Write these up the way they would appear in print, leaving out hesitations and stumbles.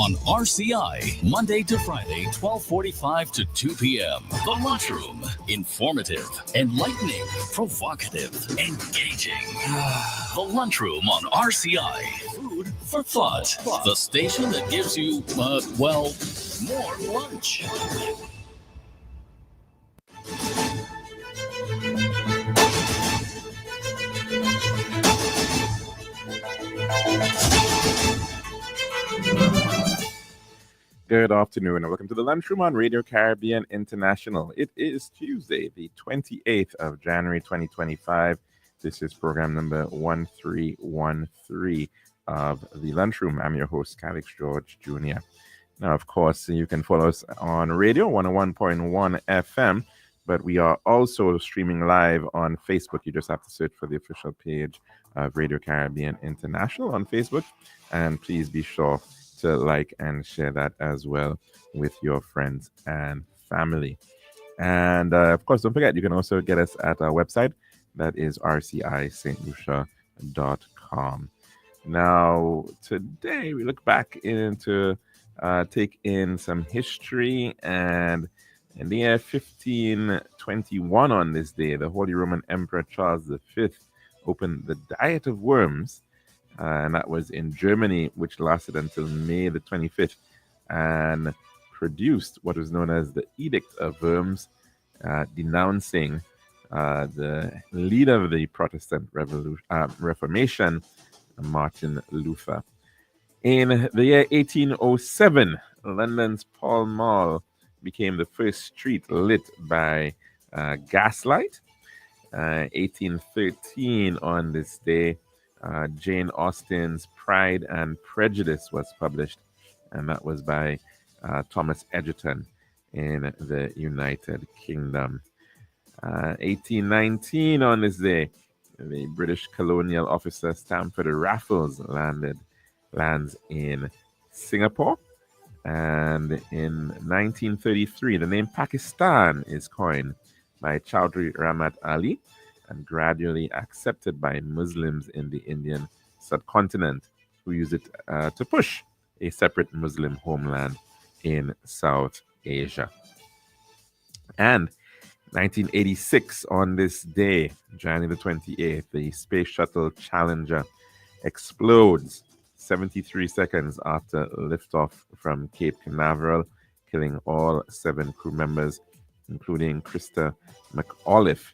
on RCI, Monday to Friday, 12:45 to 2 p.m. The Lunchroom. Informative, enlightening, provocative, engaging. The Lunchroom on RCI. Food for thought. The station that gives you, more lunch. Good afternoon and welcome to the Lunchroom on Radio Caribbean International. It is Tuesday, the 28th of January 2025. This is program number 1313 of the Lunchroom. I'm your host, Calix George Jr. Now, of course, you can follow us on radio 101.1 FM, but we are also streaming live on Facebook. You just have to search for the official page of Radio Caribbean International on Facebook, and please be sure to like and share that as well with your friends and family. And of course, don't forget, you can also get us at our website. That is rcistlucia.com. Now, today we look back into take in some history, and in the year 1521 on this day, the Holy Roman Emperor Charles V opened the Diet of Worms, and that was in Germany, which lasted until May the 25th, and produced what was known as the Edict of Worms, denouncing the leader of the Protestant Reformation, Martin Luther. In the year 1807, London's Pall Mall became the first street lit by gaslight. 1813 on this day, Jane Austen's Pride and Prejudice was published, and that was by Thomas Egerton in the United Kingdom. 1819 on this day, the British colonial officer Stamford Raffles lands in Singapore. And in 1933, the name Pakistan is coined by Chaudhry Ramat Ali and gradually accepted by Muslims in the Indian subcontinent, who use it to push a separate Muslim homeland in South Asia. And 1986, on this day, January the 28th, the Space Shuttle Challenger explodes 73 seconds after liftoff from Cape Canaveral, killing all 7 crew members, including Krista McAuliffe,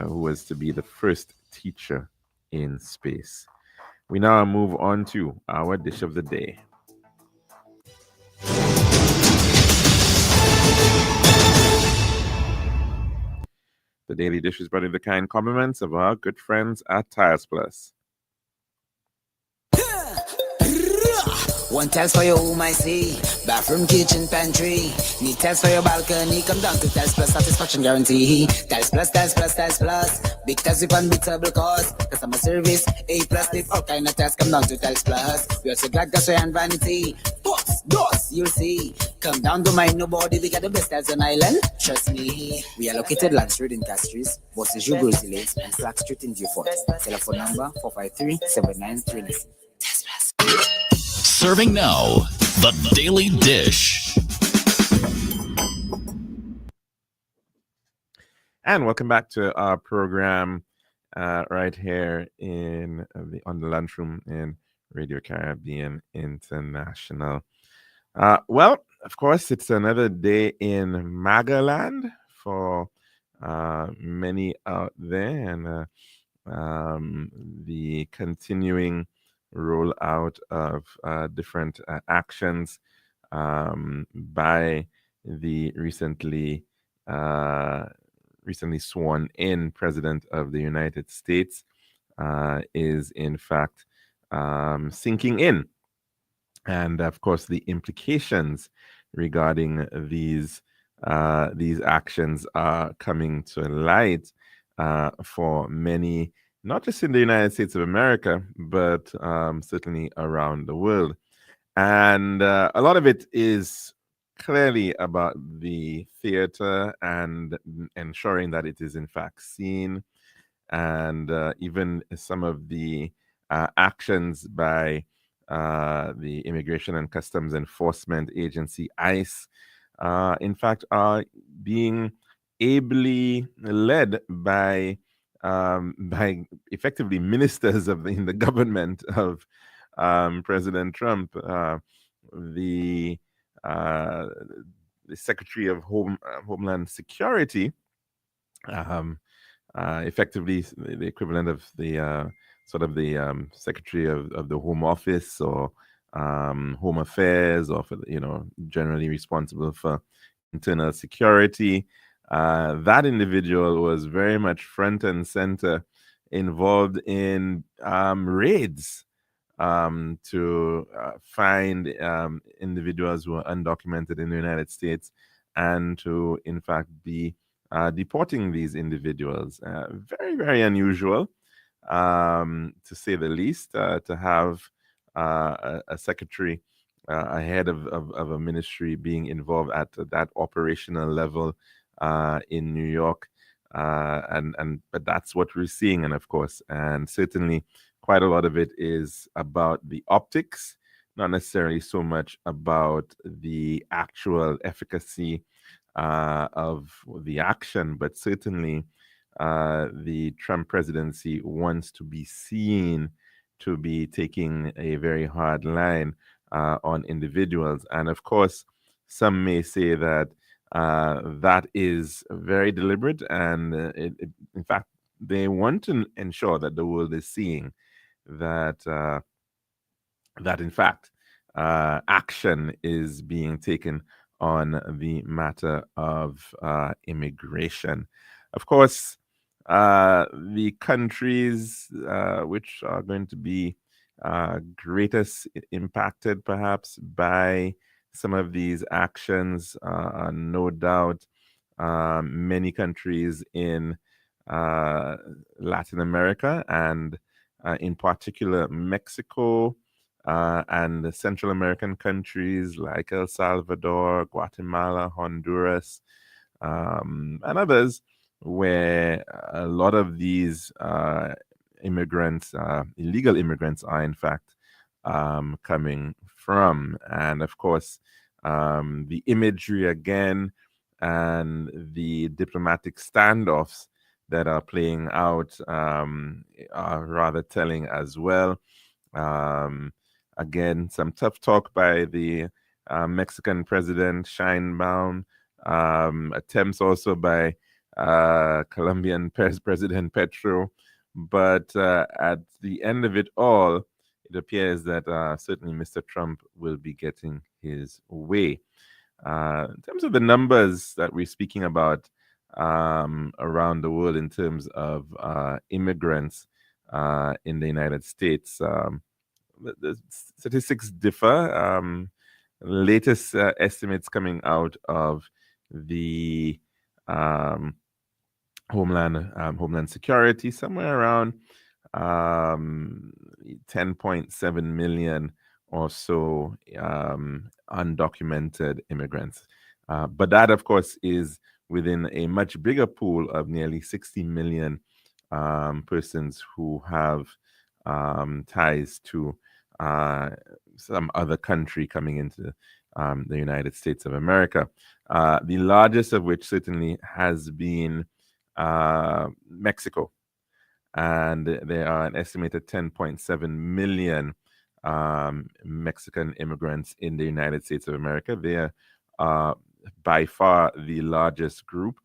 who was to be the first teacher in space. We now move on to our dish of the day. The daily dish is brought in the kind compliments of our good friends at Tiles Plus. One tiles for your home, I see. Bathroom, kitchen, pantry. Need tiles for your balcony. Come down to Tiles Plus, satisfaction guarantee. Tiles Plus, Tiles Plus, Tiles Plus. Big tiles with unbeatable cost. Customer service, A+, with all kind of tiles. Come down to Tiles Plus. We also got gasway and vanity. Pops, doors, you'll see. Come down to mind nobody. We got the best tiles on island. Trust me. We are located Land Street in Castries, Bosses Jubilee Lanes, and Clark Street in Beaufort. Telephone number 453-7939. Tiles Plus. Serving now, the Daily Dish. And welcome back to our program right here on the Lunchroom in Radio Caribbean International. Well, of course, it's another day in Magaland for many out there, and the continuing rollout of different actions by the recently sworn in President of the United States is in fact sinking in. And of course, the implications regarding these actions are coming to light for many, not just in the United States of America, but certainly around the world. And a lot of it is clearly about the theater and ensuring that it is in fact seen, and even some of the actions by the Immigration and Customs Enforcement Agency, ICE, in fact, are being ably led by effectively ministers in the government of President Trump. The uh, the Secretary of Homeland Security, um, effectively the equivalent of the sort of the Secretary of the Home Office or Home Affairs, or for generally responsible for internal security. That individual was very much front and center, involved in raids to find individuals who are undocumented in the United States, and to, in fact, be deporting these individuals. Very, very unusual, to say the least, to have a secretary, a head of a ministry being involved at that operational level in New York. But that's what we're seeing, and of course, and certainly quite a lot of it is about the optics, not necessarily so much about the actual efficacy of the action, but certainly the Trump presidency wants to be seen to be taking a very hard line on individuals. And of course, some may say that that is very deliberate, and in fact, they want to ensure that the world is seeing that that in fact action is being taken on the matter of immigration. Of course, the countries which are going to be greatest impacted perhaps by some of these actions are no doubt many countries in Latin America, and in particular Mexico, and the Central American countries like El Salvador, Guatemala, Honduras, and others, where a lot of these immigrants, illegal immigrants, are in fact coming from. And of course, the imagery again and the diplomatic standoffs that are playing out are rather telling as well. Again, some tough talk by the Mexican president Sheinbaum, attempts also by Colombian President Petro. But at the end of it all, it appears that certainly Mr. Trump will be getting his way. In terms of the numbers that we're speaking about around the world in terms of immigrants in the United States, the statistics differ. Latest estimates coming out of the Homeland Security, somewhere around 10.7 million or so undocumented immigrants. But that, of course, is within a much bigger pool of nearly 60 million persons who have ties to some other country coming into the United States of America. The largest of which certainly has been Mexico. And there are an estimated 10.7 million Mexican immigrants in the United States of America. They are by far the largest group.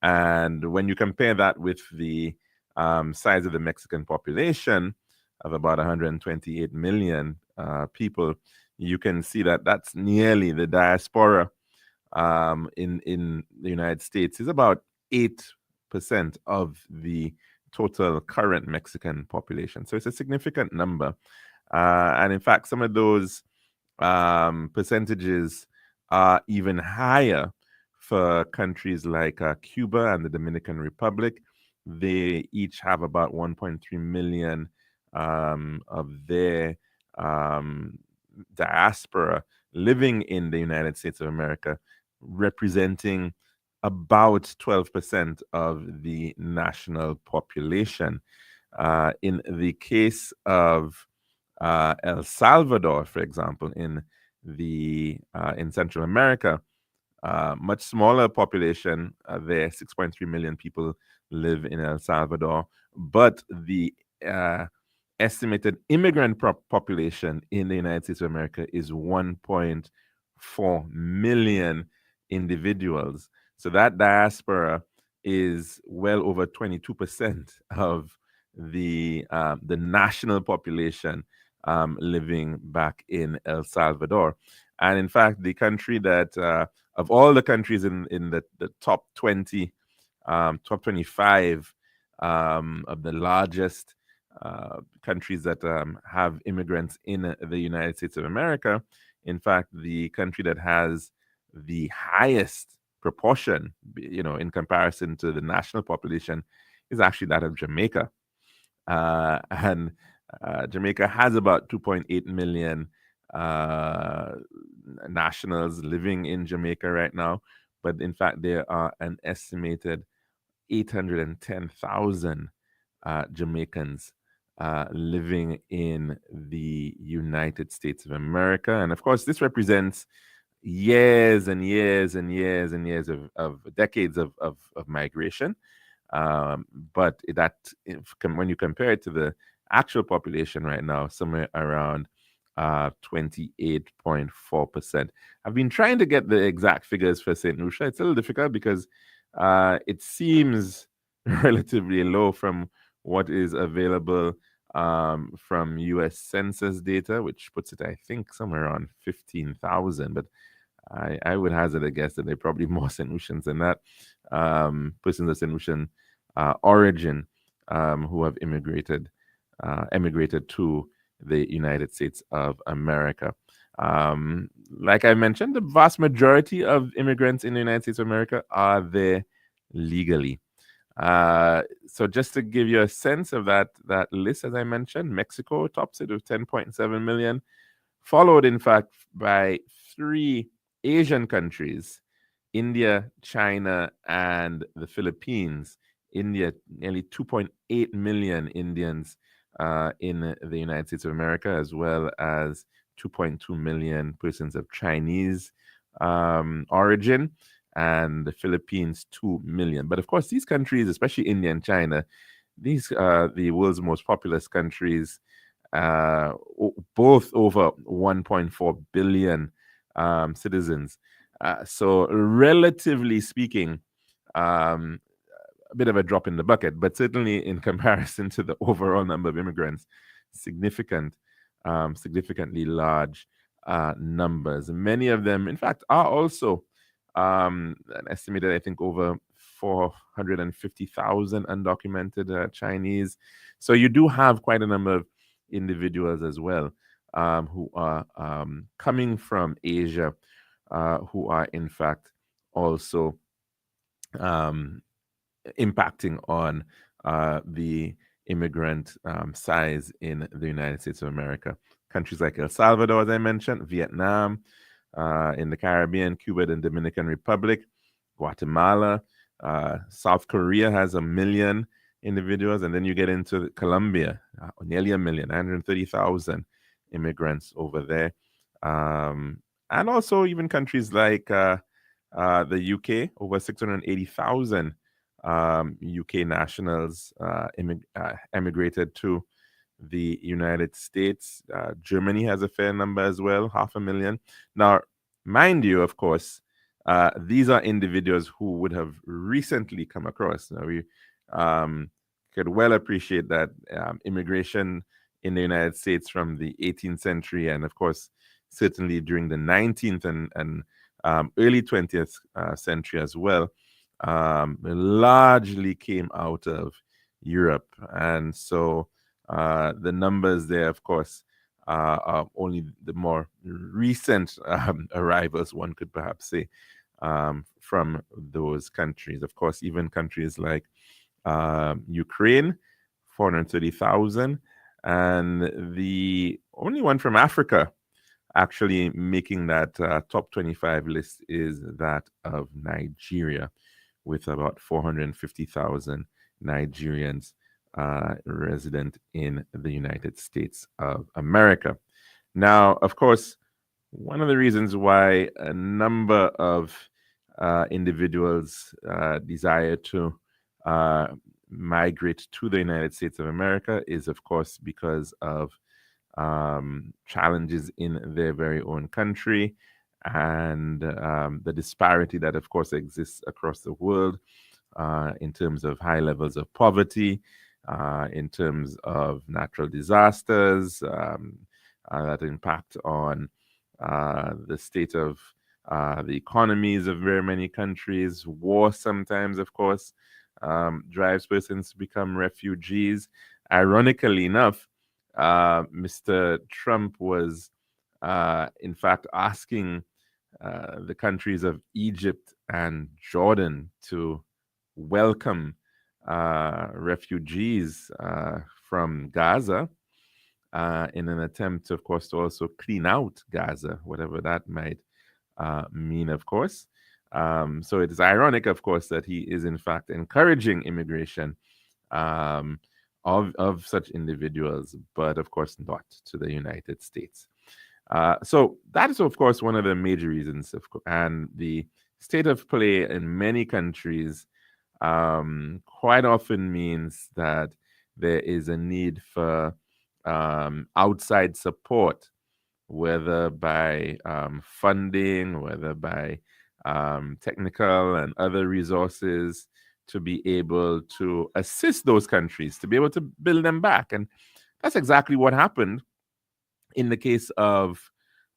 And when you compare that with the size of the Mexican population of about 128 million people, you can see that that's nearly the diaspora in the United States is about 8% of the total current Mexican population. So it's a significant number. And in fact, some of those percentages are even higher for countries like Cuba and the Dominican Republic. They each have about 1.3 million of their diaspora living in the United States of America, representing about 12% of the national population. In the case of El Salvador, for example, in Central America, much smaller population there. 6.3 million people live in El Salvador, but the estimated immigrant population in the United States of America is 1.4 million individuals. So that diaspora is well over 22% of the national population living back in El Salvador. And in fact, the country that of all the countries in the top 20, top 25 of the largest countries that have immigrants in the United States of America, in fact, the country that has the highest proportion, in comparison to the national population, is actually that of Jamaica. And Jamaica has about 2.8 million nationals living in Jamaica right now, but in fact, there are an estimated 810,000 Jamaicans living in the United States of America. And of course, this represents years and years and years and years of decades of migration. But when you compare it to the actual population right now, somewhere around 28.4%. I've been trying to get the exact figures for St. Lucia. It's a little difficult because it seems relatively low from what is available from US Census data, which puts it, I think, somewhere around 15,000. But I would hazard a guess that there are probably more St. Lucians than that, persons of St. Lucian origin who have emigrated to the United States of America. Like I mentioned, the vast majority of immigrants in the United States of America are there legally. So just to give you a sense of that list, as I mentioned, Mexico tops it with 10.7 million, followed in fact by 3 Asian countries, India, China, and the Philippines. India, nearly 2.8 million Indians in the United States of America, as well as 2.2 million persons of Chinese origin, and the Philippines, 2 million. But of course, these countries, especially India and China, these are the world's most populous countries, both over 1.4 billion citizens. So relatively speaking, a bit of a drop in the bucket, but certainly in comparison to the overall number of immigrants, significantly large numbers. Many of them, in fact, are also an estimated, I think, over 450,000 undocumented Chinese. So you do have quite a number of individuals as well who are coming from Asia, who are in fact also impacting on the immigrant size in the United States of America. Countries like El Salvador, as I mentioned, Vietnam, in the Caribbean, Cuba and Dominican Republic, Guatemala, South Korea has 1 million individuals, and then you get into Colombia, nearly 1 million, 130,000 immigrants over there. And also even countries like the UK, over 680,000 UK nationals emigrated to the United States. Germany has a fair number as well, 500,000. Now, mind you, of course, these are individuals who would have recently come across. Now, we could well appreciate that immigration in the United States from the 18th century, and of course, certainly during the 19th and early 20th century as well, largely came out of Europe. And so the numbers there, of course, are only the more recent arrivals, one could perhaps say, from those countries. Of course, even countries like Ukraine, 430,000, and the only one from Africa actually making that top 25 list is that of Nigeria, with about 450,000 Nigerians resident in the United States of America. Now, of course, one of the reasons why a number of individuals desire to migrate to the United States of America is, of course, because of challenges in their very own country and the disparity that, of course, exists across the world in terms of high levels of poverty, in terms of natural disasters that impact on the state of the economies of very many countries. War sometimes, of course, drives persons to become refugees. Ironically enough, Mr. Trump was, in fact, asking the countries of Egypt and Jordan to welcome refugees from Gaza in an attempt, of course, to also clean out Gaza, whatever that might mean, of course. So it is ironic, of course, that he is, in fact, encouraging immigration of such individuals, but, of course, not to the United States. So that is, of course, one of the major reasons, and the state of play in many countries quite often means that there is a need for outside support, whether by funding, whether by technical and other resources, to be able to assist those countries, to be able to build them back. And that's exactly what happened in the case of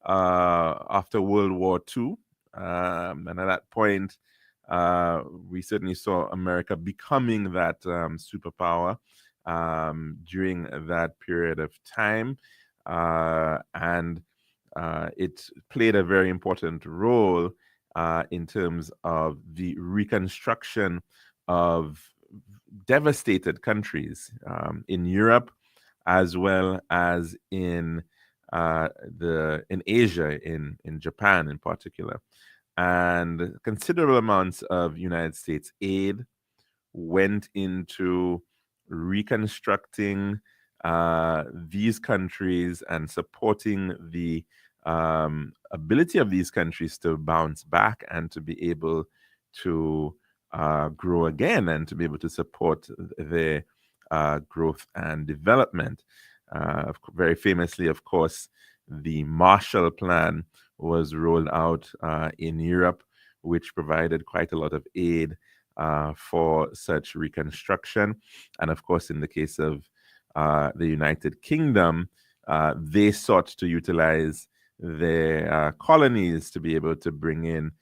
after World War II. And at that point, we certainly saw America becoming that superpower during that period of time. And it played a very important role in terms of the reconstruction of devastated countries in Europe, as well as in Asia, in Japan in particular. And considerable amounts of United States aid went into reconstructing these countries and supporting the ability of these countries to bounce back and to be able to grow again and to be able to support their growth and development. Very famously, of course, the Marshall Plan was rolled out in Europe, which provided quite a lot of aid for such reconstruction. And of course, in the case of the United Kingdom, they sought to utilize their colonies to be able to bring in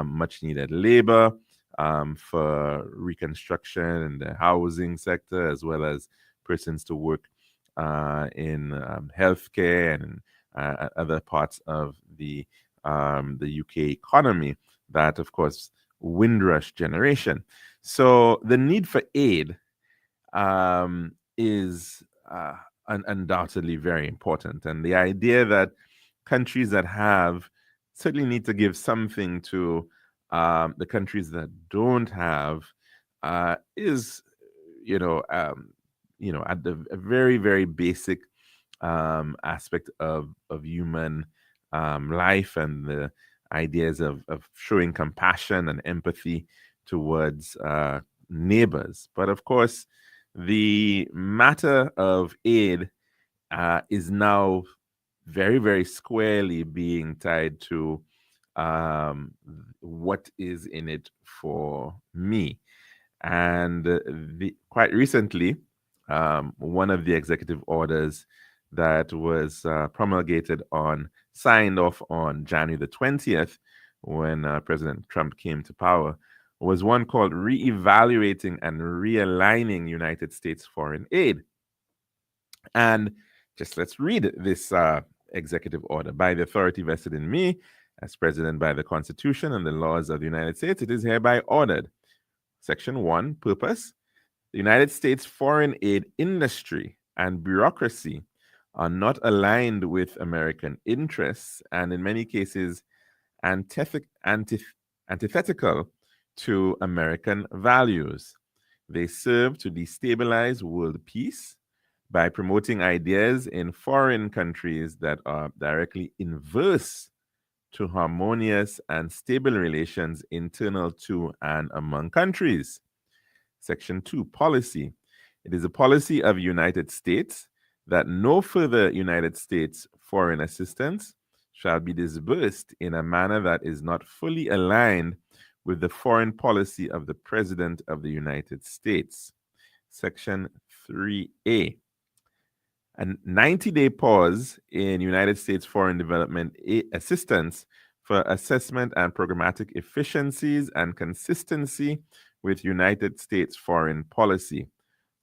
much needed labor for reconstruction in the housing sector, as well as persons to work in healthcare and other parts of the UK economy. That, of course, Windrush generation. So the need for aid is undoubtedly very important. And the idea that countries that have certainly need to give something to the countries that don't have is, at the very, very basic aspect of human life, and the ideas of showing compassion and empathy towards neighbors. But of course, the matter of aid is now very, very squarely being tied to what is in it for me. And quite recently, one of the executive orders that was signed off on January the 20th, when President Trump came to power, was one called Reevaluating and Realigning United States Foreign Aid. And just let's read this executive order. By the authority vested in me as president by the Constitution and the laws of the United States, it is hereby ordered. Section 1, purpose. The United States foreign aid industry and bureaucracy are not aligned with American interests, and in many cases antithetical to American values. They serve to destabilize world peace by promoting ideas in foreign countries that are directly inverse to harmonious and stable relations internal to and among countries. Section 2, policy. It is a policy of United States that no further United States foreign assistance shall be disbursed in a manner that is not fully aligned with the foreign policy of the President of the United States. Section 3A. A 90-day pause in United States foreign development assistance for assessment and programmatic efficiencies and consistency with United States foreign policy.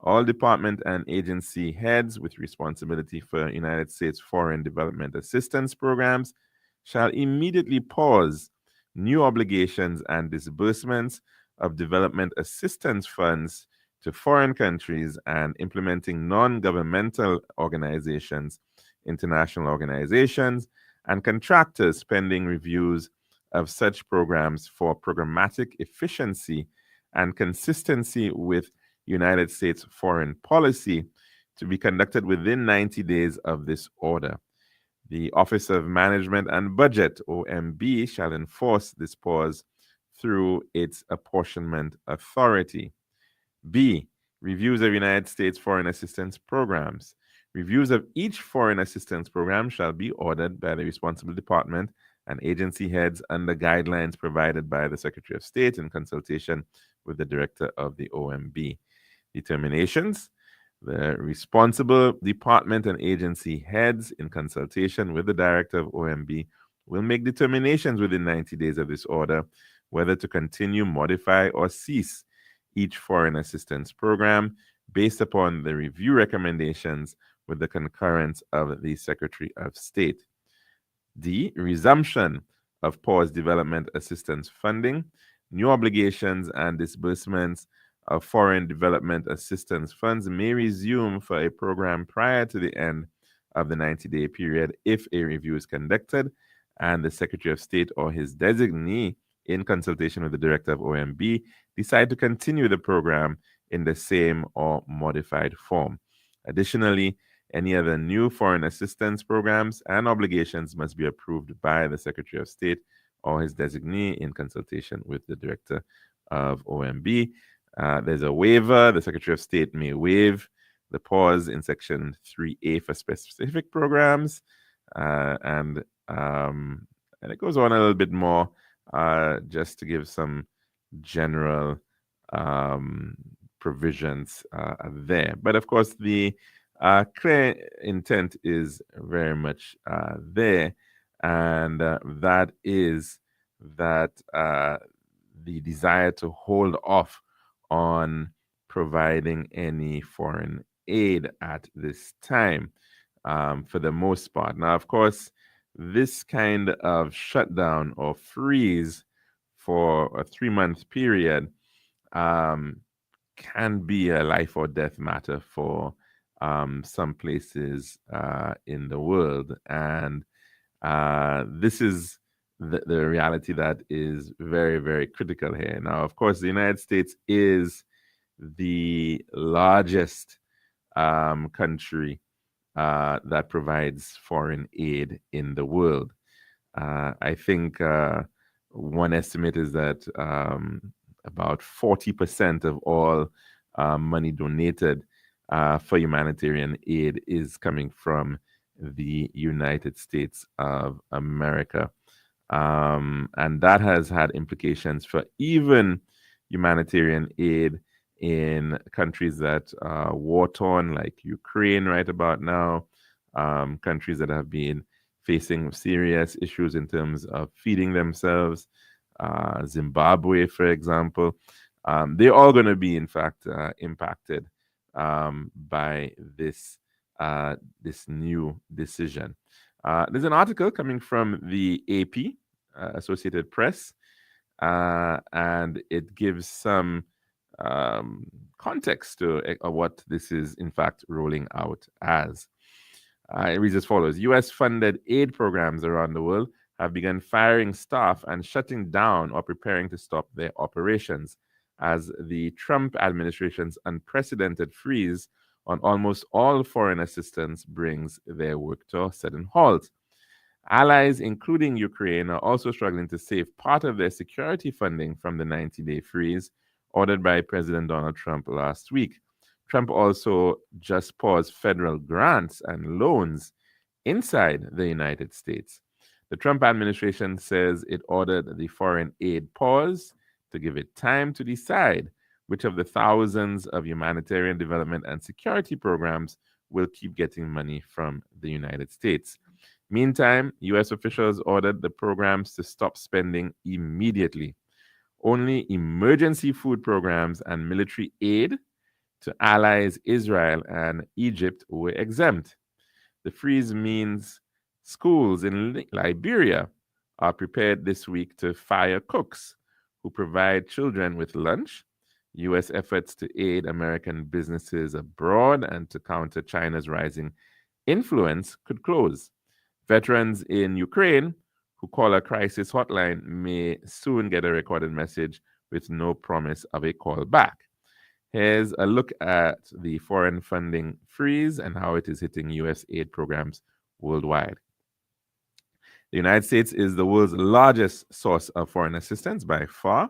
All department and agency heads with responsibility for United States foreign development assistance programs shall immediately pause new obligations and disbursements of development assistance funds to foreign countries and implementing non-governmental organizations, international organizations, and contractors pending reviews of such programs for programmatic efficiency and consistency with United States foreign policy to be conducted within 90 days of this order. The Office of Management and Budget, OMB, shall enforce this pause through its apportionment authority. B. Reviews of United States foreign assistance programs. Reviews of each foreign assistance program shall be ordered by the responsible department and agency heads under guidelines provided by the Secretary of State in consultation with the Director of the OMB. Determinations. The responsible department and agency heads, in consultation with the Director of OMB, will make determinations within 90 days of this order whether to continue, modify, or cease each foreign assistance program based upon the review recommendations with the concurrence of the Secretary of State. D. Resumption of paused development assistance funding. New obligations and disbursements of foreign development assistance funds may resume for a program prior to the end of the 90-day period if a review is conducted and the Secretary of State or his designee, in consultation with the Director of OMB, decide to continue the program in the same or modified form. Additionally, any other new foreign assistance programs and obligations must be approved by the Secretary of State or his designee in consultation with the Director of OMB. There's a waiver. The Secretary of State may waive the pause in Section 3A for specific programs. And it goes on a little bit more just to give some general provisions there. But of course, the clear intent is very much there. And that is that the desire to hold off on providing any foreign aid at this time, for the most part. Now, of course, this kind of shutdown or freeze for a 3-month period can be a life or death matter for some places in the world. And this is the reality that is very, very critical here. Now, of course, the United States is the largest country that provides foreign aid in the world. I think one estimate is that about 40% of all money donated for humanitarian aid is coming from the United States of America. And that has had implications for even humanitarian aid in countries that are war-torn, like Ukraine right about now, countries that have been facing serious issues in terms of feeding themselves, Zimbabwe, for example. They're all going to be, in fact, impacted by this new decision. There's an article coming from the AP, Associated Press, and it gives some context to what this is, in fact, rolling out as. It reads as follows. U.S.-funded aid programs around the world have begun firing staff and shutting down or preparing to stop their operations as the Trump administration's unprecedented freeze on almost all foreign assistance brings their work to a sudden halt. Allies, including Ukraine, are also struggling to save part of their security funding from the 90-day freeze ordered by President Donald Trump last week. Trump also just paused federal grants and loans inside the United States. The Trump administration says it ordered the foreign aid pause to give it time to decide which of the thousands of humanitarian development and security programs will keep getting money from the United States. Meantime, U.S. officials ordered the programs to stop spending immediately. Only emergency food programs and military aid to allies Israel and Egypt were exempt. The freeze means schools in Liberia are prepared this week to fire cooks who provide children with lunch. U.S. efforts to aid American businesses abroad and to counter China's rising influence could close. Veterans in Ukraine who call a crisis hotline may soon get a recorded message with no promise of a call back. Here's a look at the foreign funding freeze and how it is hitting U.S. aid programs worldwide. The United States is the world's largest source of foreign assistance by far,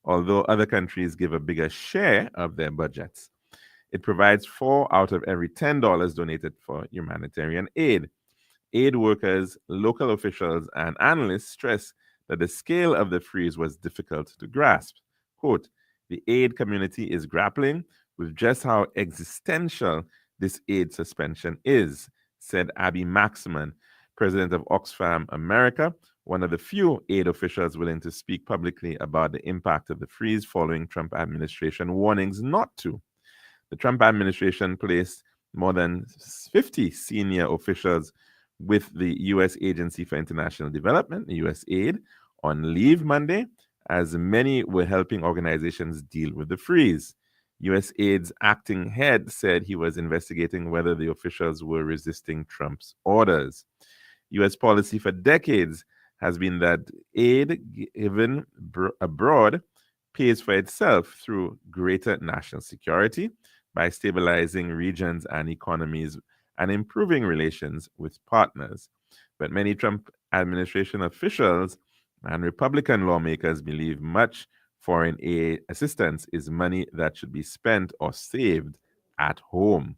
although other countries give a bigger share of their budgets. It provides 4 out of every $10 donated for humanitarian aid. Aid workers, local officials, and analysts stress that the scale of the freeze was difficult to grasp. Quote, the aid community is grappling with just how existential this aid suspension is, said Abby Maxman, president of Oxfam America, one of the few aid officials willing to speak publicly about the impact of the freeze following Trump administration warnings not to. The Trump administration placed more than 50 senior officials with the U.S. Agency for International Development, USAID, on leave Monday, as many were helping organizations deal with the freeze. USAID's acting head said he was investigating whether the officials were resisting Trump's orders. U.S. policy for decades has been that aid given abroad pays for itself through greater national security by stabilizing regions and economies and improving relations with partners. But many Trump administration officials and Republican lawmakers believe much foreign aid assistance is money that should be spent or saved at home.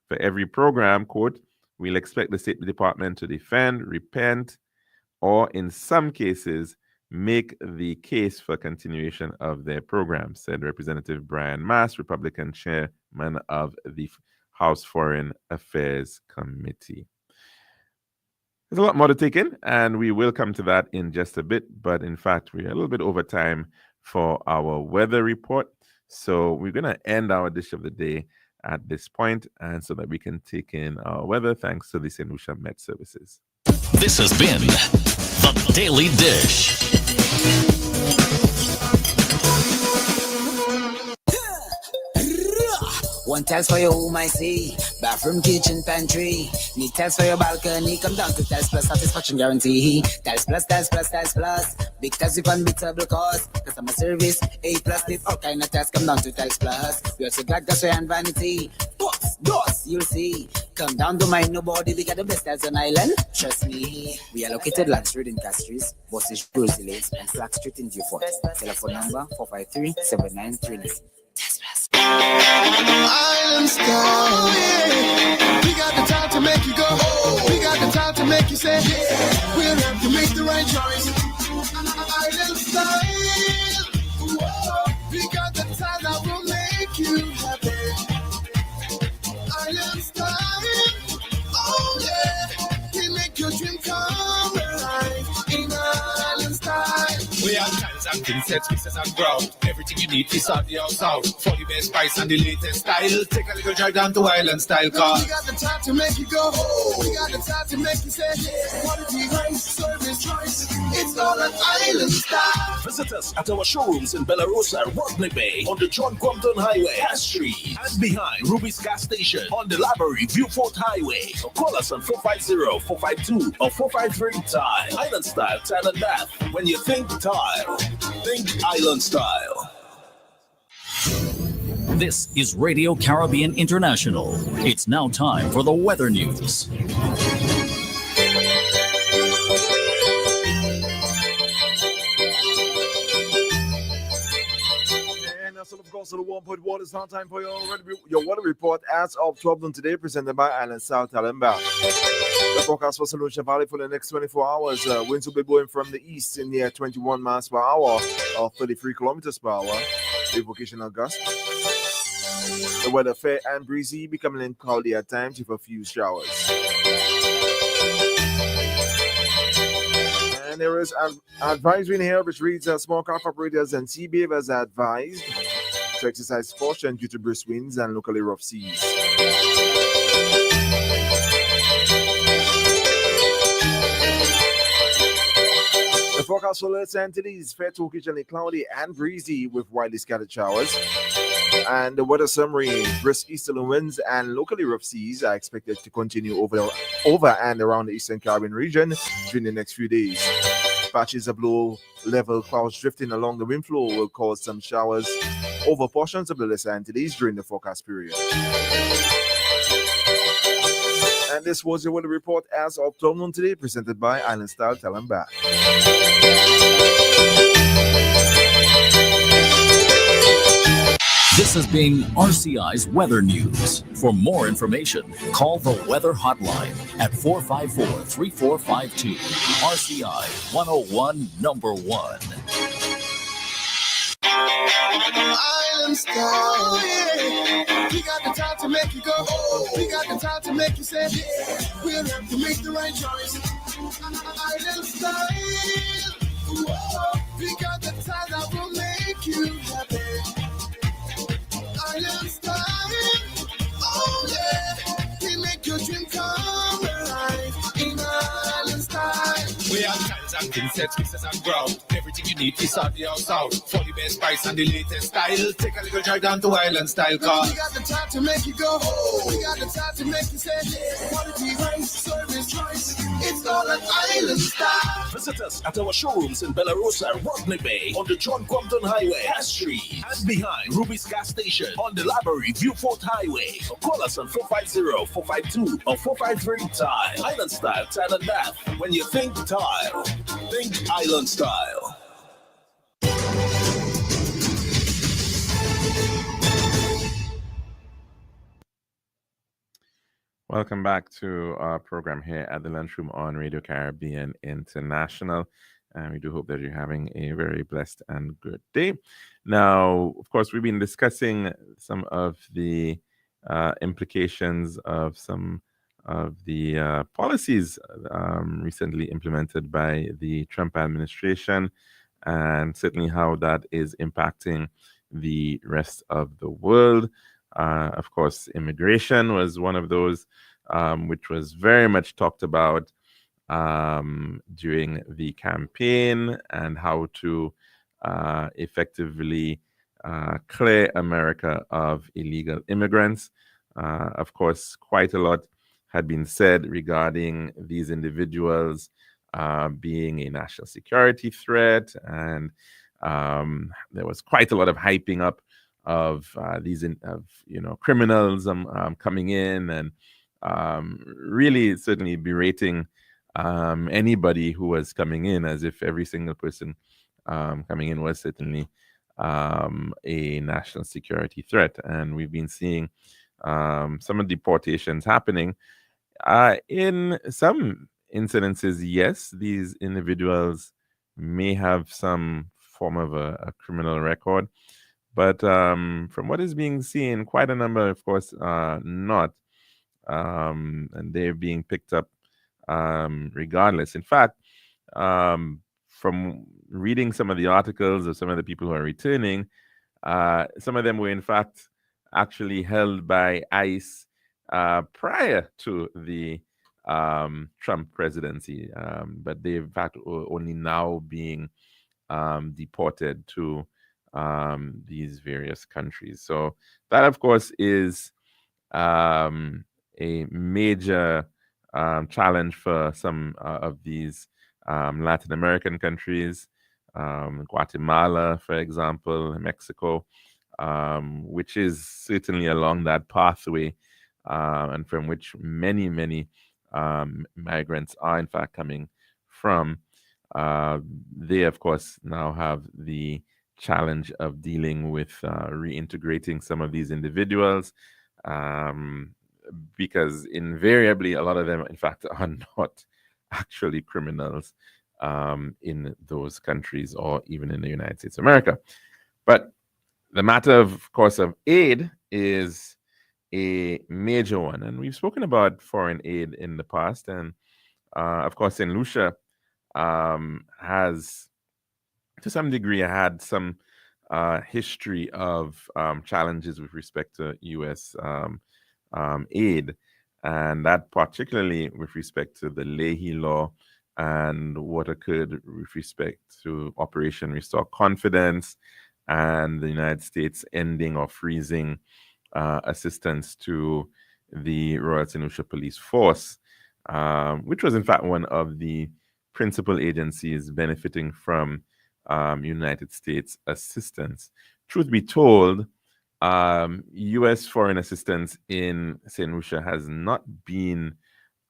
For every program, quote, we'll expect the State Department to defend, repent, or in some cases, make the case for continuation of their program, said Representative Brian Mast, Republican chairman of the House Foreign Affairs Committee. There's a lot more to take in, and we will come to that in just a bit. But in fact, we're a little bit over time for our weather report. So we're going to end our dish of the day at this point, and so that we can take in our weather, thanks to the St. Lucia Met Services. This has been The Daily Dish. One tiles for your home, I see. Bathroom, kitchen, pantry. Need tiles for your balcony. Come down to Tiles Plus, satisfaction guarantee. Tiles Plus, Tiles Plus, Tiles Plus. Big tiles with unbeatable cost. Customer service, A+. Need all kind of tiles. Come down to Tiles Plus. We also got gasway and vanity. Doors, you'll see. Come down to mind nobody. We got the best tiles on island. Trust me. We are located Land Street in Castries, Bossage, Bruce Lanes, and Flag Street in Beaufort. Telephone number 453-7939. Island style, yeah. We got the time to make you go. We got the time to make you say, yeah. We'll help you make the right choice. Island style. Whoa. We got the time that will make you happy. Island style. Oh yeah. We make your dream come alive. In Island style. We have tiles and thin sets, mixes and ground. Everything you need is on the house out. For the best price and the latest style. Take a little drive down to Island Style car. We got the time to make you go. We got the time to make you say, quality, price, service, choice. It's all an Island Style. Visit us at our showrooms in Bellarosa, Rodney Bay, on the John Compton Highway, Cass Street, and behind Ruby's Gas Station on the Library Viewfort Highway. So call us on 450-452 or 453-TILE. Island Style, tile and bath. When you think tile, think Island Style. This is Radio Caribbean International. It's now time for the weather news. And that's all, of course, the 1.1 is now time for your weather report as of 12 noon today, presented by Island South Talemba. The forecast for St. Lucia Valley for the next 24 hours. Winds will be blowing from the east in the 21 miles per hour or 33 kilometers per hour. The vocational gust. The weather fair and breezy, becoming cloudy at times with a few showers. And there is an advisory in here which reads small craft operators and sea beavers are advised to exercise caution due to brisk winds and locally rough seas. The forecast for Los Angeles is fair to occasionally cloudy and breezy with widely scattered showers. And the weather summary, brisk easterly winds and locally rough seas are expected to continue over and around the Eastern Caribbean region during the next few days. Patches of low-level clouds drifting along the wind flow will cause some showers over portions of the Los Angeles during the forecast period. And this was your weather report as of 12 noon today, presented by Island Style Tell 'em Back. This has been RCI's Weather News. For more information, call the Weather Hotline at 454-3452. RCI 101 number 1. Island style, yeah. We got the time to make you go. We got the time to make you say, yeah. We'll have to make the right choice. Island style. Whoa. We got the time that will make you happy. Island style. Oh yeah. We make your dream come alive. In Island style. We have tiles and insets, pieces and ground. Everything you need is on the outside. For the best price and the latest style. Take a little drive down to Island Style Car. We got the time to make you go. We got the time to make you say, yeah. Quality, price, service, choice. It's all an Island Style. Visit us at our showrooms in Bellarosa, Rodney Bay, on the John Compton Highway, Cass Street, and behind Ruby's Gas Station on the Library Viewfort Highway. Or call us on 450-452 or 453-TILE. Island Style, Tile and Bath. When you think tile, think Island Style. Welcome back to our program here at the Lunchroom on Radio Caribbean International. And we do hope that you're having a very blessed and good day. Now, of course, we've been discussing some of the implications of some of the policies recently implemented by the Trump administration, and certainly how that is impacting the rest of the world. Of course, immigration was one of those which was very much talked about during the campaign, and how to effectively clear America of illegal immigrants. Of course, quite a lot had been said regarding these individuals being a national security threat, and there was quite a lot of hyping up of these criminals coming in, and really certainly berating anybody who was coming in, as if every single person coming in was certainly a national security threat. And we've been seeing some of deportations happening. In some incidences, yes, these individuals may have some form of a criminal record, but from what is being seen, quite a number, of course, not. And they're being picked up regardless. In fact, from reading some of the articles of some of the people who are returning, some of them were in fact actually held by ICE prior to the Trump presidency, but they in fact only now being deported to these various countries. So that, of course, is a major challenge for some of these Latin American countries, Guatemala, for example, Mexico. which is certainly along that pathway, and from which many, many migrants are in fact coming from. They, of course, now have the challenge of dealing with reintegrating some of these individuals, because invariably a lot of them, in fact, are not actually criminals in those countries or even in the United States of America. But the matter, of course, of aid is a major one. And we've spoken about foreign aid in the past. And of course, St. Lucia has, to some degree, had some history of challenges with respect to U.S. Aid. And that particularly with respect to the Leahy Law and what occurred with respect to Operation Restore Confidence and the United States ending or freezing assistance to the Royal St. Lucia Police Force, which was in fact one of the principal agencies benefiting from United States assistance. Truth be told, U.S. foreign assistance in St. Lucia has not been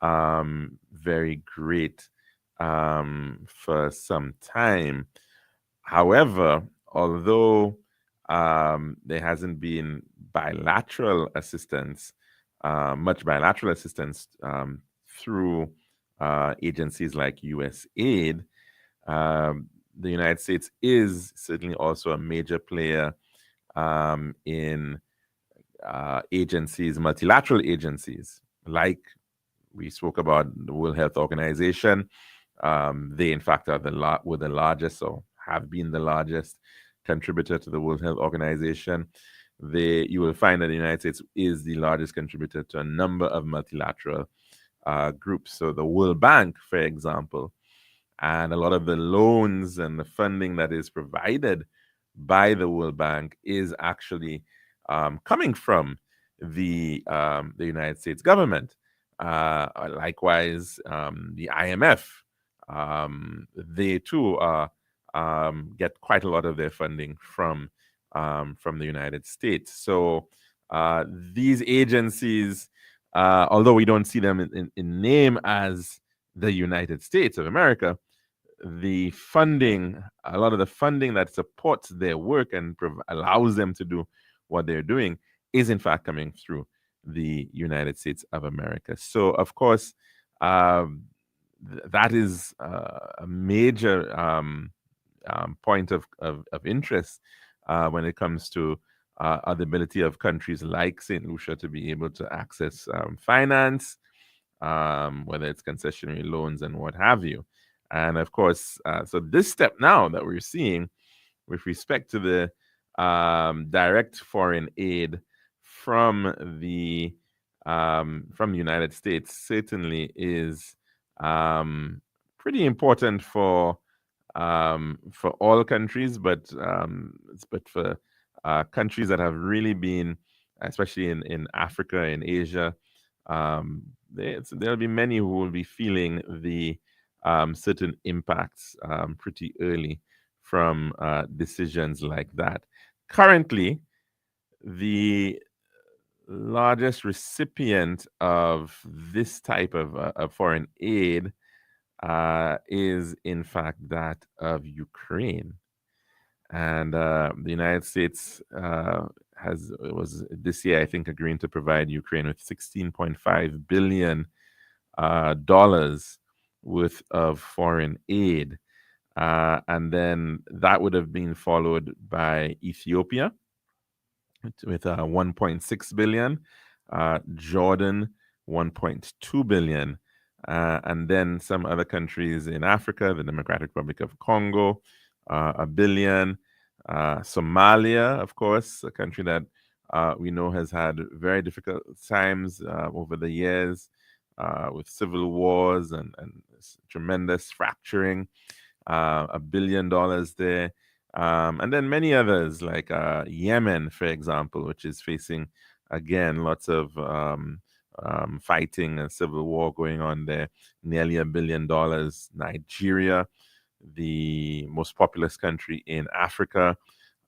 very great for some time. However, although there hasn't been bilateral assistance, much bilateral assistance through agencies like USAID, the United States is certainly also a major player in agencies, multilateral agencies, like we spoke about the World Health Organization. They, in fact, were the largest, or have been the largest contributor to the World Health Organization. You will find that the United States is the largest contributor to a number of multilateral groups. So the World Bank, for example, and a lot of the loans and the funding that is provided by the World Bank is actually coming from the United States government. Likewise, the IMF, they too get quite a lot of their funding from the United States. So these agencies, although we don't see them in name as the United States of America, the funding, a lot of the funding that supports their work and allows them to do what they're doing is in fact coming through the United States of America. So, of course, that is a major point of interest when it comes to the ability of countries like St. Lucia to be able to access finance, whether it's concessionary loans and what have you. And of course, so this step now that we're seeing with respect to the direct foreign aid from the United States certainly is pretty important for all countries, but for countries that have really been, especially in Africa and Asia, there'll be many who will be feeling the certain impacts pretty early from decisions like that. Currently, the largest recipient of this type of foreign aid is, in fact, that of Ukraine. And the United States was this year, I think, agreeing to provide Ukraine with $16.5 billion worth of foreign aid. And then that would have been followed by Ethiopia with 1.6 billion, Jordan 1.2 billion, and then some other countries in Africa, the Democratic Republic of Congo, $1 billion, Somalia, of course, a country that we know has had very difficult times over the years with civil wars and tremendous fracturing, $1 billion there. And then many others like Yemen, for example, which is facing, again, lots of fighting and civil war going on there, nearly $1 billion. Nigeria, the most populous country in Africa,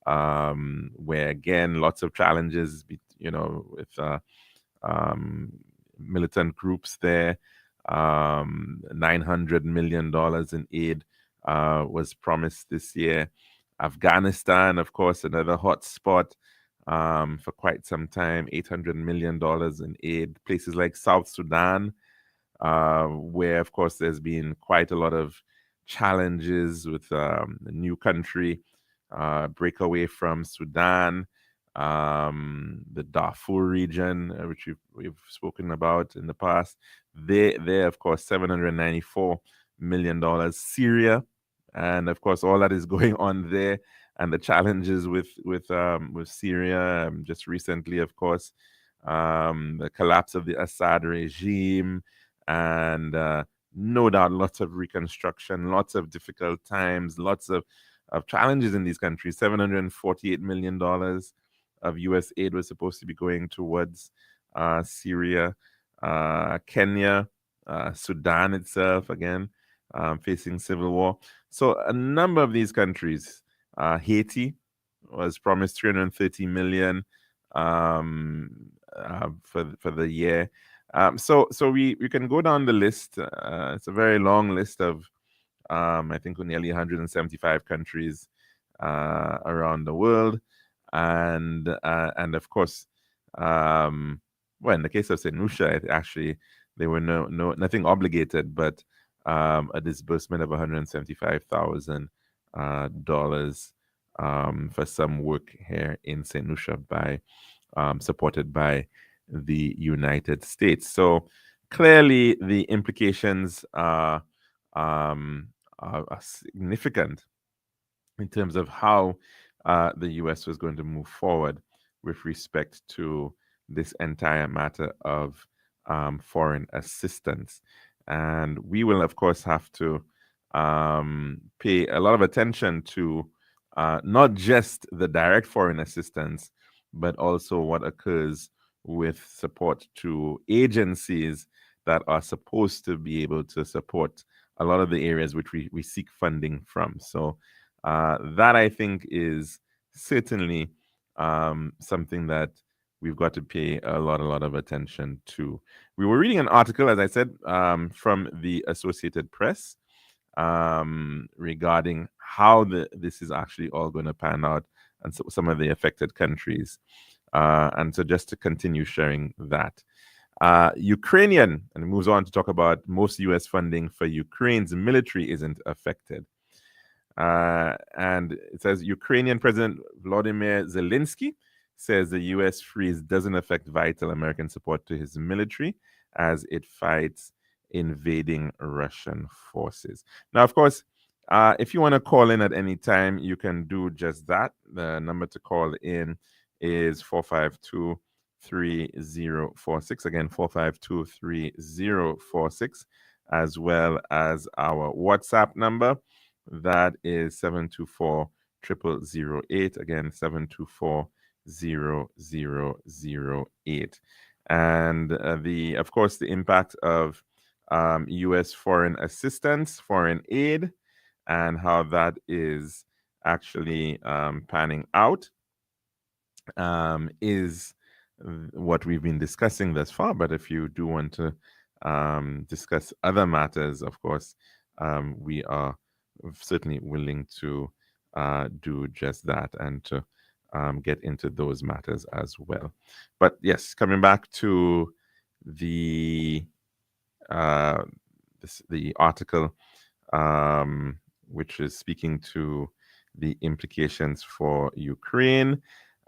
where again lots of challenges, with militant groups there. $900 million in aid was promised this year. Afghanistan, of course, another hot spot for quite some time, $800 million in aid. Places like South Sudan, where, of course, there's been quite a lot of challenges with the new country, break away from Sudan, the Darfur region, which we've spoken about in the past. There, of course, $794 million. Syria, and of course, all that is going on there, and the challenges with Syria. Just recently, of course, the collapse of the Assad regime, and no doubt lots of reconstruction, lots of difficult times, lots of challenges in these countries. $748 million of U.S. aid was supposed to be going towards Syria, Kenya, Sudan itself, again, facing civil war. So a number of these countries, Haiti was promised $330 million for the year. So we can go down the list. It's a very long list of, I think, nearly 175 countries around the world, and of course, well, in the case of St. Lucia, actually there were nothing obligated, but a disbursement of $175,000 for some work here in St. Lucia supported by the United States. So clearly, the implications are significant in terms of how the U.S. was going to move forward with respect to this entire matter of foreign assistance. And we will, of course, have to pay a lot of attention to not just the direct foreign assistance, but also what occurs with support to agencies that are supposed to be able to support a lot of the areas which we seek funding from. So that, I think, is certainly something that we've got to pay a lot of attention to. We were reading an article, as I said, from the Associated Press regarding how this is actually all going to pan out, and so some of the affected countries. And so just to continue sharing that. Ukrainian, and it moves on to talk about most U.S. funding for Ukraine's military isn't affected. And it says Ukrainian President Volodymyr Zelensky says the U.S. freeze doesn't affect vital American support to his military as it fights invading Russian forces. Now, of course, if you want to call in at any time, you can do just that. The number to call in is 452-3046. Again, 452-3046, as well as our WhatsApp number. That is 724-0008. Again, 724-0008. And of course, the impact of U.S. foreign assistance, foreign aid, and how that is actually panning out is what we've been discussing thus far. But if you do want to discuss other matters, of course, we are certainly willing to do just that and to get into those matters as well. But yes, coming back to the article, which is speaking to the implications for Ukraine.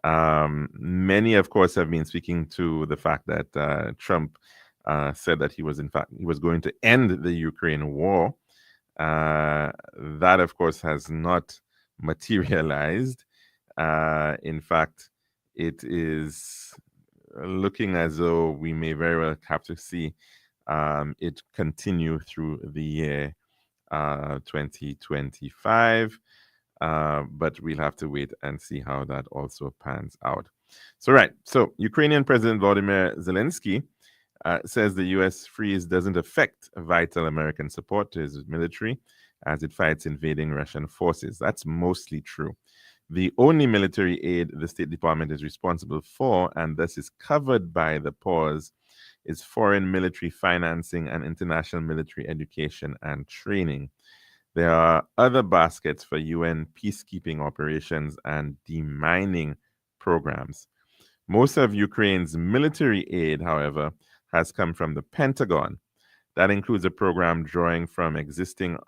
Many, of course, have been speaking to the fact that Trump said that he was going to end the Ukraine war. That, of course, has not materialized. In fact, it is looking as though we may very well have to see it continue through the year 2025. But we'll have to wait and see how that also pans out. So Ukrainian President Volodymyr Zelensky says the U.S. freeze doesn't affect vital American support to his military as it fights invading Russian forces. That's mostly true. The only military aid the State Department is responsible for, and thus is covered by the pause, is foreign military financing and international military education and training. There are other baskets for UN peacekeeping operations and demining programs. Most of Ukraine's military aid, however, has come from the Pentagon. That includes a program drawing from existing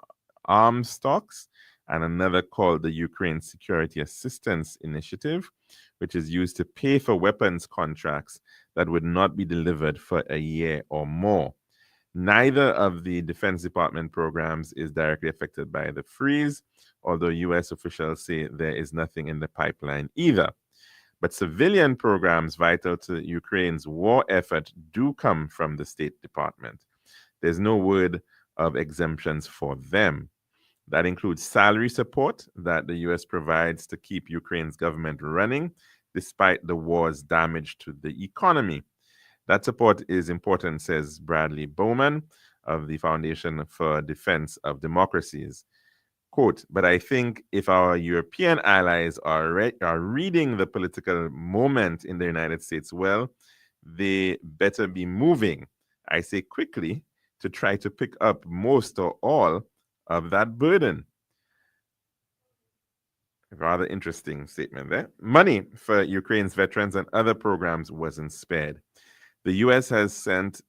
arms stocks and another called the Ukraine Security Assistance Initiative, which is used to pay for weapons contracts that would not be delivered for a year or more. Neither of the Defense Department programs is directly affected by the freeze, although US officials say there is nothing in the pipeline either. But civilian programs vital to Ukraine's war effort do come from the State Department. There's no word of exemptions for them. That includes salary support that the US provides to keep Ukraine's government running despite the war's damage to the economy. That support is important, says Bradley Bowman of the Foundation for Defense of Democracies. Quote, but I think if our European allies are reading the political moment in the United States well, they better be moving, I say quickly, to try to pick up most or all of that burden. Rather interesting statement there. Money for Ukraine's veterans and other programs wasn't spared. The U.S. has sent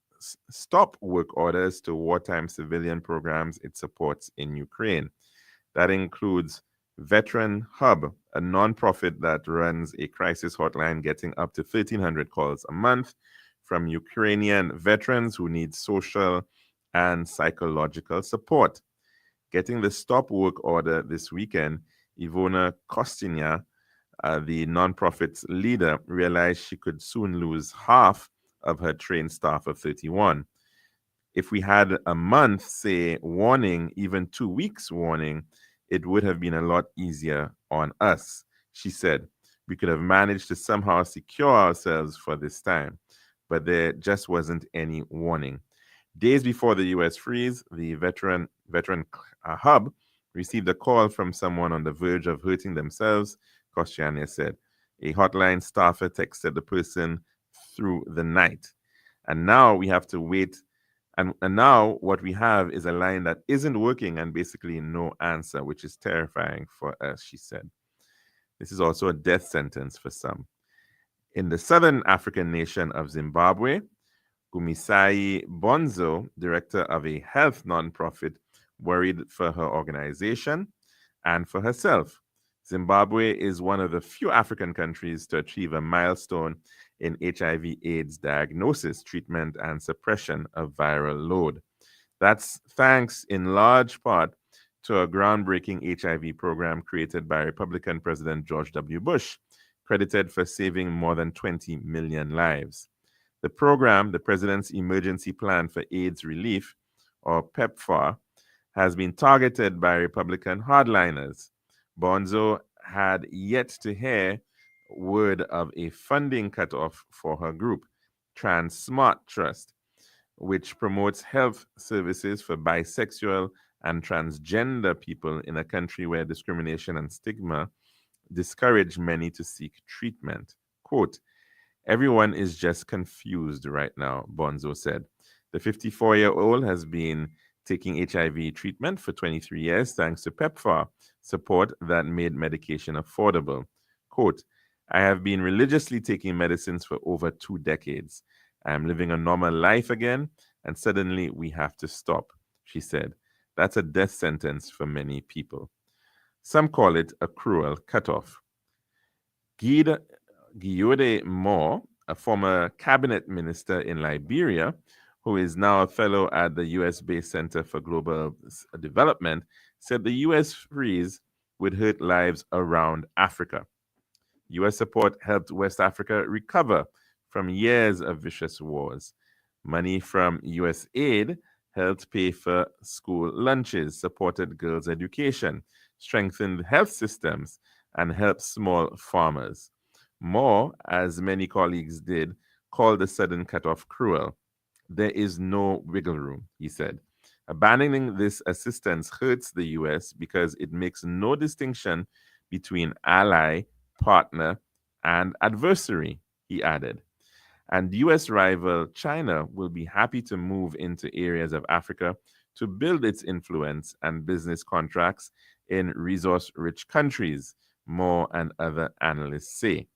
stop work orders to wartime civilian programs it supports in Ukraine. That includes Veteran Hub, a nonprofit that runs a crisis hotline getting up to 1,300 calls a month from Ukrainian veterans who need social and psychological support. Getting the stop work order this weekend, Ivona Kostynia, the nonprofit's leader, realized she could soon lose half of her trained staff of 31. If we had a month, say, warning, even 2 weeks warning, it would have been a lot easier on us, she said. We could have managed to somehow secure ourselves for this time, but there just wasn't any warning. Days before the U.S. freeze, the Veteran Hub received a call from someone on the verge of hurting themselves, Kostyania said. A hotline staffer texted the person through the night. And now we have to wait. And now what we have is a line that isn't working and basically no answer, which is terrifying for us, she said. This is also a death sentence for some. In the southern African nation of Zimbabwe, Gumisai Bonzo, director of a health nonprofit, worried for her organization and for herself. Zimbabwe is one of the few African countries to achieve a milestone in HIV/AIDS diagnosis, treatment, and suppression of viral load. That's thanks in large part to a groundbreaking HIV program created by Republican President George W. Bush, credited for saving more than 20 million lives. The program, the President's Emergency Plan for AIDS Relief, or PEPFAR, has been targeted by Republican hardliners. Bonzo had yet to hear word of a funding cutoff for her group, Trans Smart Trust, which promotes health services for bisexual and transgender people in a country where discrimination and stigma discourage many to seek treatment. Quote, everyone is just confused right now, Bonzo said. The 54-year-old has been taking HIV treatment for 23 years thanks to PEPFAR support that made medication affordable. Quote, I have been religiously taking medicines for over 2 decades. I am living a normal life again, and suddenly we have to stop, she said. That's a death sentence for many people. Some call it a cruel cutoff. Guillaume Moore, a former cabinet minister in Liberia, who is now a fellow at the US-based Center for Global Development, said the US freeze would hurt lives around Africa. US support helped West Africa recover from years of vicious wars. Money from US aid helped pay for school lunches, supported girls' education, strengthened health systems, and helped small farmers. Moore, as many colleagues did, called the sudden cutoff cruel. There is no wiggle room, he said. Abandoning this assistance hurts the U.S. because it makes no distinction between ally, partner, and adversary, he added. And US rival China will be happy to move into areas of Africa to build its influence and business contracts in resource-rich countries, Moore and other analysts say.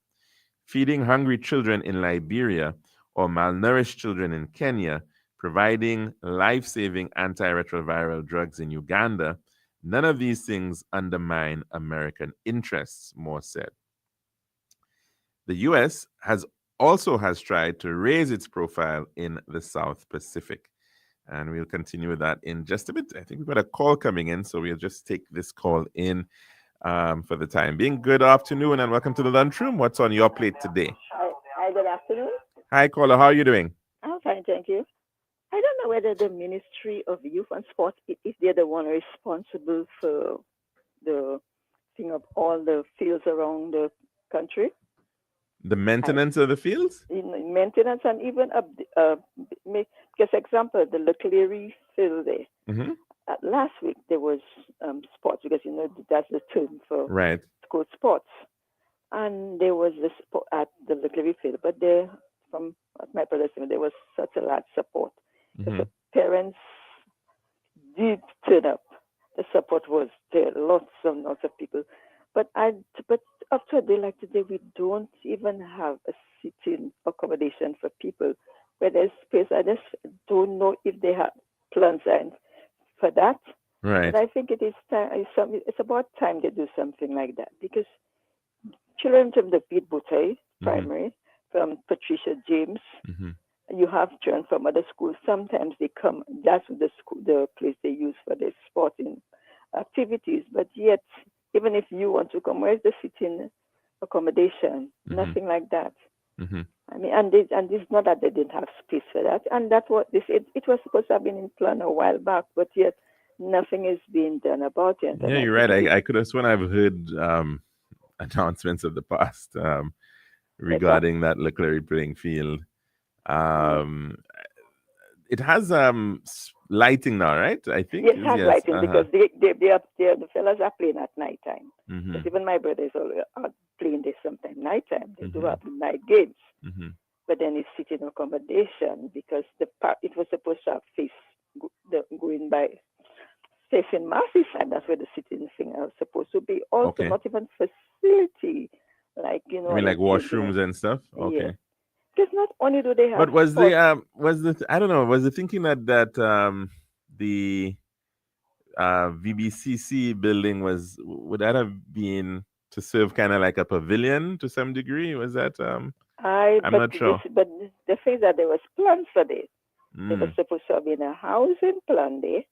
Feeding hungry children in Liberia or malnourished children in Kenya, providing life-saving antiretroviral drugs in Uganda, none of these things undermine American interests, Moore said. The US has tried to raise its profile in the South Pacific. And we'll continue with that in just a bit. I think we've got a call coming in, so we'll just take this call in for the time being. Good afternoon and welcome to the lunchroom. What's on your plate today? Hi, good afternoon. Hi, caller. How are you doing? I'm fine, thank you. I don't know whether the Ministry of Youth and Sport, if they're the one responsible for the thing of all the fields around the country. The maintenance of the fields? In maintenance and even because example, the Leclerc field there. Mm-hmm. Last week there was sports because that's the term for right. school sports, and there was the sport at the Leclerc field. But there, from my brother said, there was such a large support. Mm-hmm. The parents did turn up. The support was there, lots and lots of people. But after a day like today, we don't even have a sitting accommodation for people where there's space. I just don't know if they have plans for that. Right. But I think it is time. It's about time they do something like that because children from the Pete Boutte primary, from Patricia James, you have children from other schools. Sometimes they come. That's the place they use for their sporting activities. But yet, even if you want to come, where's the sitting accommodation? Nothing like that. I mean, and it's not that they didn't have space for that. And that's what they said. It was supposed to have been in plan a while back, but yet nothing is being done about it. Yeah, you're right. I could have sworn I've heard announcements of the past regarding that Leclerc playing field. It has lighting now, right? I think yes, it has lighting because the fellas are playing at night time. But even my brothers are playing there sometime nighttime. They do have night games, but then it's sitting accommodation because it was supposed to have going by facing Massey side. That's where the sitting thing was supposed to be. Also, not even facility like I mean, like washrooms and stuff. Okay. Yeah. Because not only do they have, but was I don't know, was the thinking that the VBCC building would that have been to serve kind of like a pavilion to some degree? Was that I'm not sure. But the thing that there was plans for this. There was supposed to have been a housing plan there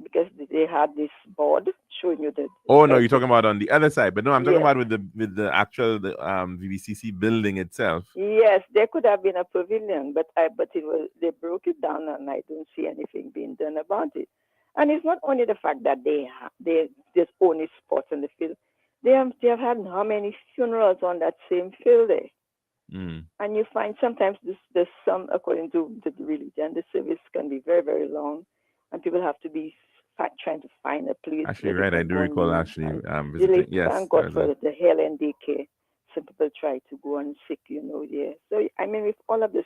because they had this board showing you the. Oh no, you're talking about on the other side, but no, I'm talking about with the actual VBCC building itself. Yes, there could have been a pavilion, but they broke it down, and I don't see anything being done about it. And it's not only the fact that they just only sports in the field. They have had how many funerals on that same field there. And you find sometimes there's some, according to the religion, the service can be very, very long, and people have to be trying to find a place. Actually, right, I do recall visiting. Yes, thank God for the Helen daycare. Some people try to go on sick, yeah. So, I mean, with all of this,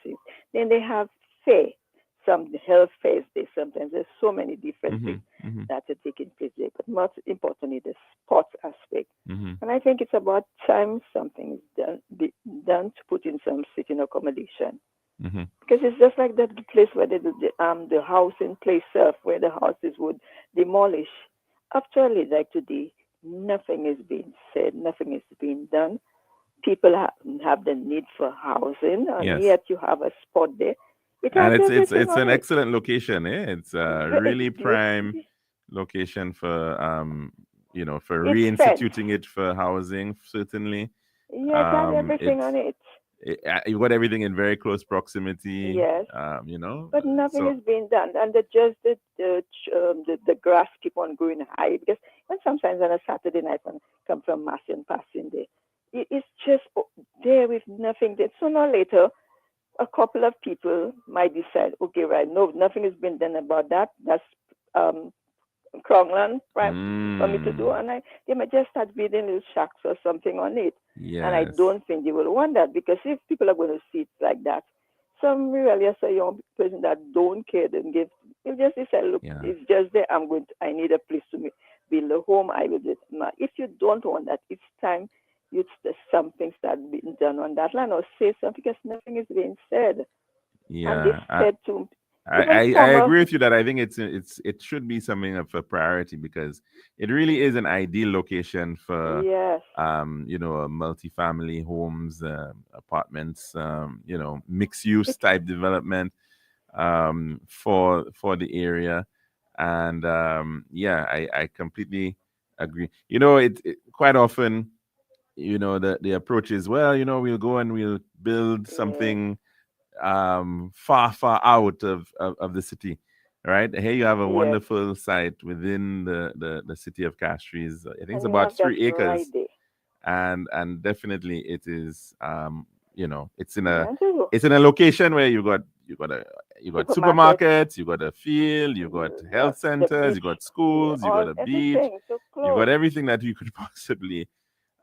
then they have fair, some health fairs there sometimes. There's so many different things that are taking place there, but most importantly, the sports aspect. And I think it's about time something is done to put in some sitting accommodation. Because it's just like that place where they do the house in place where the houses would demolish. Actually, like today, nothing is being said, nothing is being done. People have the need for housing, and yet you have a spot there. And it's an excellent location. It's a really prime location for for reinstituting it for housing, certainly. Yes, and everything on it. You got everything in very close proximity. Yes. But nothing is being done, and the grass keep on growing high because sometimes on a Saturday night when I come from Massey and passing there, it's just there with nothing. Then sooner or later, a couple of people might decide, okay, right, no, nothing has been done about that. That's Crongland for me to do, and they might just start building little shacks or something on it. Yes. And I don't think they will want that, because if people are going to see it like that, some rebellious or young person that don't care, then give, if just decide, look, it's just there. I need a place to build a home. I will do it. Now, if you don't want that, it's time something start being done on that land, or say something, because nothing is being said. Yeah. And they said to I agree with you that I think it should be something of a priority, because it really is an ideal location for multi-family homes, apartments, mixed use type development for the area. And I completely agree. It quite often, the approach is, well, we'll go and we'll build something far out of the city, right? Here you have a wonderful site within the city of Castries. I think it's about 3 acres, and definitely it is. It's in a location where you got supermarkets, you got a field, you got health centers, you got schools, you got a beach, you got everything that you could possibly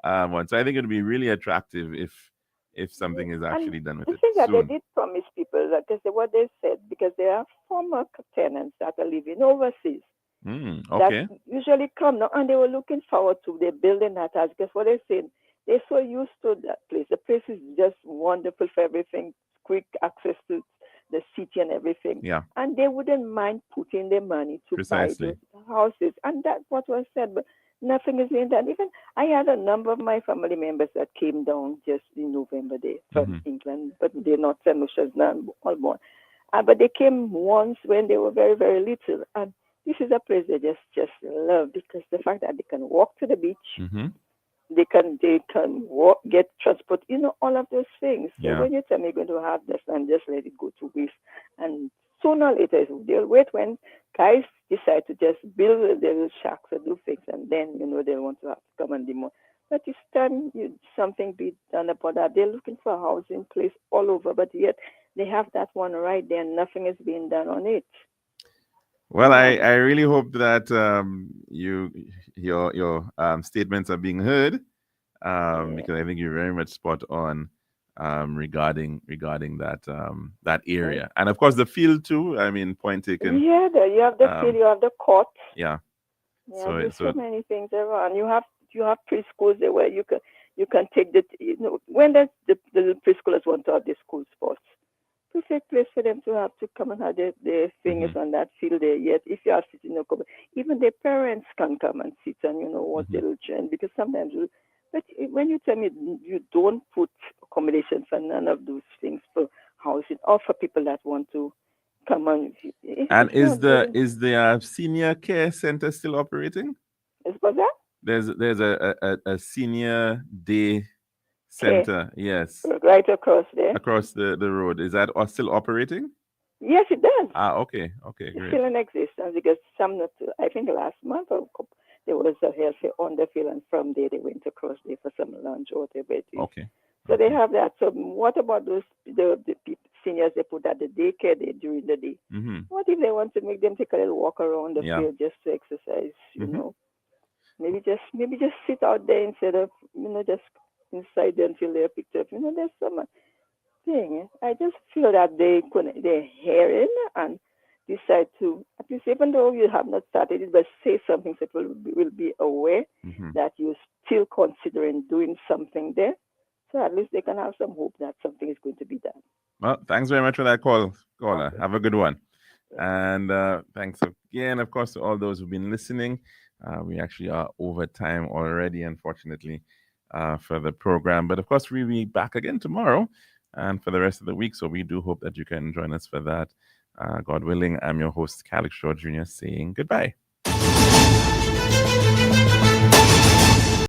want. So I think it would be really attractive if something is actually done with it. I think that soon. they did promise people that what they said, because there are former tenants that are living overseas. Okay. That usually come now, and they were looking forward to the building that has, because what they're saying, they're so used to that place. The place is just wonderful for everything, quick access to the city and everything. Yeah. And they wouldn't mind putting their money to Precisely. buy those houses. And that's what was said, but nothing is being done. Even I had a number of my family members that came down just in November Day from England, but they're not Samoshas now, all born. But they came once when they were very, very little. And this is a place they just love, because the fact that they can walk to the beach, they can walk, get transport, all of those things. So when you tell me you're going to have this and just let it go to waste, and sooner or later they'll wait when guys decide to just build their little shacks or do things, and then they'll want to have to come and demo. But it's time something be done about that. They're looking for a housing place all over, but yet they have that one right there, and nothing is being done on it. Well, I really hope that your statements are being heard, because I think you're very much spot on regarding that area, and of course the field too. I mean, point taken. Yeah, you have the field, you have the court. Yeah. There's so many things around. You have preschools there where you can take when the preschoolers want to have the school sports. Perfect place for them to have to come and have their fingers on that field there. Yet, if you are sitting, even their parents can come and sit and watch their little children, because sometimes. But when you tell me you don't put accommodation for none of those things for housing or for people that want to come on. And is the senior care center still operating? Is what that? There's a senior day center, yes. Right across there. Across the road. Is that still operating? Yes, it does. Okay, great. It's still in existence, because I think last month there was a health fair on the field, and from there they went across there for some lunch or whatever it is. Okay. So they have that. So what about those the seniors they put at the daycare day during the day? What if they want to make them take a little walk around the field just to exercise? Maybe just sit out there instead of just inside there until they're picked up. There's some thing. I just feel that they're hearing and decide to, at least even though you have not started it, but say something so people will be aware that you're still considering doing something there. So at least they can have some hope that something is going to be done. Well, thanks very much for that caller. Okay. Have a good one. And thanks again, of course, to all those who've been listening. We actually are over time already, unfortunately, for the program. But of course, we'll be back again tomorrow and for the rest of the week. So we do hope that you can join us for that. God willing, I'm your host, Calix Shaw Jr., saying goodbye.